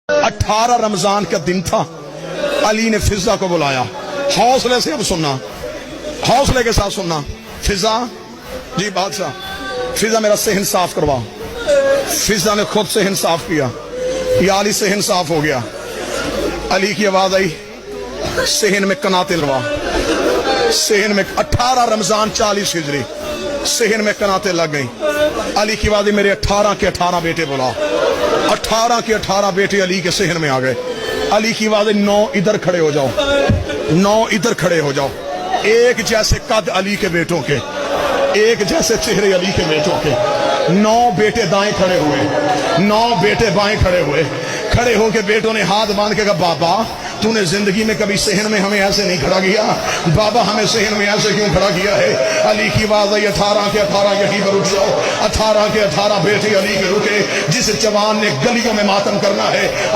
18 رمضان کا دن تھا، علی نے فضا کو بلایا۔ حوصلے سے اب سننا، حوصلے کے ساتھ سننا۔ فضا جی بادشاہ، فضا میرا صحن صاف کروا۔ فضا نے خود صحن صاف کیا، یا علی صحن صاف ہو گیا۔ علی کی آواز آئی، صحن میں کناتے لگوا۔ صحن میں 18 رمضان 40 ہجری، صحن میں کناتے لگ گئی۔ علی کی آواز، میرے 18 کے 18 بیٹے بلا۔ 18 کے 18 بیٹے علی کے صحن میں آ گئے۔ علی کی آواز، 9 ادھر کھڑے ہو جاؤ، 9 ادھر کھڑے ہو جاؤ۔ ایک جیسے قد علی کے بیٹوں کے، ایک جیسے چہرے علی کے بیٹوں کے۔ 9 بیٹے دائیں کھڑے ہوئے، 9 بیٹے بائیں کھڑے ہوئے۔ کھڑے ہو کے بیٹوں نے ہاتھ باندھ کے کہا، بابا تو نے زندگی میں کبھی صحن میں ہمیں ایسے نہیں کھڑا کیا، بابا ہمیں صحن میں ایسے کیوں کھڑا کیا ہے؟ علی کی آواز آئی، 18 کے 18 یہیں پر رک جاؤ۔ 18 کے 18 بیٹے علی کے رکے۔ جس جوان نے گلیوں میں ماتم کرنا ہے،